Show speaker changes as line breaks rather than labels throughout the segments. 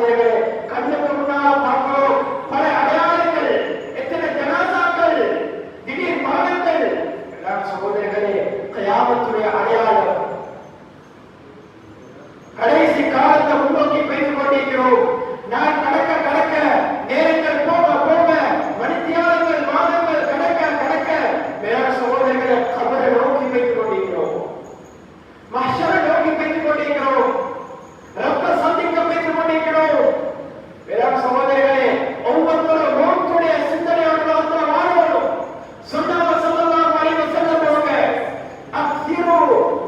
சகோதரர்களே, கண்ணுக்கு முன்னால் பார்க்கிறோம் பல அடையாளங்கள், எத்தனை ஜனாசாக்கள், திடீர் மரணங்கள். சகோதரர்களே, கியாமத்துடைய அடையாளம். கடைசி காலத்தை முன்னோக்கி பேசிக் கொண்டிருக்கிறோம். நான் கடக்க கடக்க, நேரங்கள் போக போக, மணித்தியாலங்கள் மாதங்கள் கடக்க கடக்க, வேளாண் சகோதரர்களை கபரை நோக்கி வைத்துக் கொண்டிருக்கிறோம், மஹ்ஷரை நோக்கி வைத்துக் கொண்டிருக்கிறோம், ரப்ப சந்திக்க வைத்துக் கொண்டிருக்கிறோம். வேளாண் சகோதரர்களே, ஒவ்வொருத்தரும் மௌத்துடைய சிந்தனையோடு வாழணும். சொன்னாங்க ஸல்லல்லாஹு அலைஹி வஸல்லம் அவங்க, அக்ஸிரு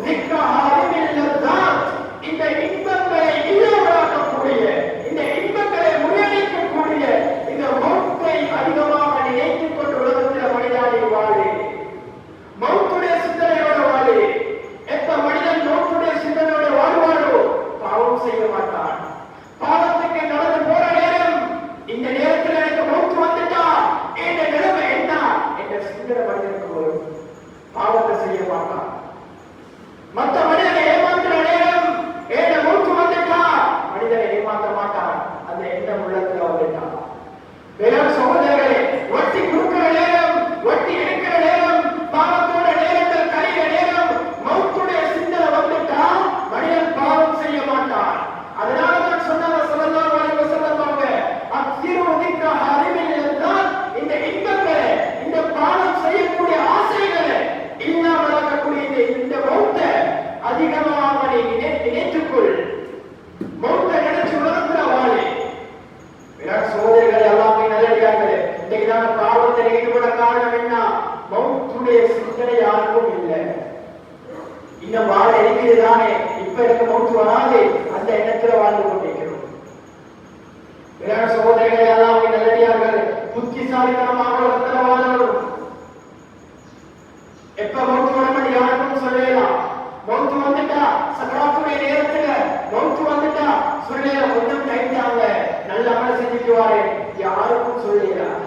ذِكْرَ هَذِهِ اللَّذَّاتِ, இந்த இன்பங்களை இல்லாமலாக்கக்கூடிய, இந்த இன்பங்களை முறியடிக்கக்கூடிய இந்த மௌத்தை அதிகமாக நினைத்துக் கொண்டு உலகத்தில் மனிதனை வாழு, மௌத்துடைய சிந்தனையோட வாழு. எப்ப மனிதன் மௌத்துடைய சிந்தனையோட வாழ்வாரோ பாவம் செய்ய மாட்டான். பாவத்துக்கு நடந்து போற நேரம், இந்த நேரத்தில் எனக்கு மௌத்து வந்துட்டா என்ற நிலைமை என்ன என்ற சிந்தனை மனிதனுக்கு வரும். பாவத்தை செய்ய மாட்டான். மற்ற மனிதனை ஏமாற்றுற நேரம், ஏழ மூச்சு வந்துட்டா மனிதனை ஏமாற்ற மாட்டான். அந்த எண்ணம் உள்ளத்துல வந்துட்டான். வேளாண் சகோதரர்களே, வட்டி கொடுக்கிற நேரம், வட்டி எடுக்கிற நேரம், பாவத்தோட நேரத்தில் கழிகிற நேரம், மௌத்துடைய சிந்தனை வந்துட்டா மனிதன் பாவம் செய்ய மாட்டான். அதனால தான் சொன்னாங்க ஸல்லல்லாஹு அலைஹி வஸல்லம் அவங்க, அக்ஸிரு ذِكْرَ هَذِهِ اللَّذَّاتِ, இந்த இன்பங்களை, இந்த பாவம் செய்யக்கூடிய ஆசைகளை இல்லாமலாக்கக்கூடிய இந்த மௌத்தை அதிகமாக நினைத்துக்கொள். மௌத்தை நினைச்சு உலகத்தில் வாழு. சோதனைகள் எல்லாமே நல்லடியார்களே, இன்னைக்கு தான் பாவத்தை ஈடுபட காரணம் என்ன? மௌத்துடைய சிந்தனை யாருக்கும் இல்லை. இன்னும் வாழ இருக்கிறது தானே, இப்ப எனக்கு மௌத்து வராது, அந்த எண்ணத்துல வாழ்ந்து கொண்டிருக்கிறோம். சகோதரிகள் எல்லாமே நல்லடியார்கள், புத்திசாலித்தனமாக உலகத்தில் வாழணும். எப்ப மௌத்து வரணும் யாருக்கும் சொல்லலாம். மௌத்து வந்துட்டா சக்கராத்துடைய நேரத்துல மௌத்து வந்துட்டா சொல்லல, கொஞ்சம் டைம் தாங்க, நல்ல அமல் செஞ்சுக்குவாரு, யாருக்கும் சொல்லலாம்.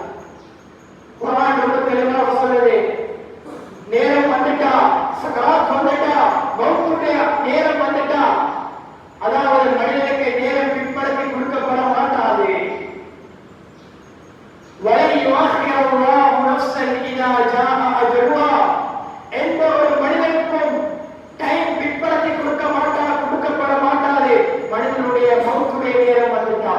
குர்ஆன் ரொம்ப தெளிவாக சொல்லுது, நேரம் வந்துட்டா, சக்கராத் வந்துட்டா, மௌத்துடைய நேரம் வந்துட்டா, அதாவது மனிதனுக்கு நேரம் பிற்படுத்தி கொடுக்கப்பட மாட்டாது. வலை யுஅஹிருல்லாஹு நஃப்ஸன் இதா ஜாஅ அஜலுஹா, எந்த ஒரு மனிதனுக்கும் டைம் பிற்படுத்தி கொடுக்கப்பட மாட்டாது. மனிதனுடைய மௌத்துடைய நேரம் வந்துட்டா.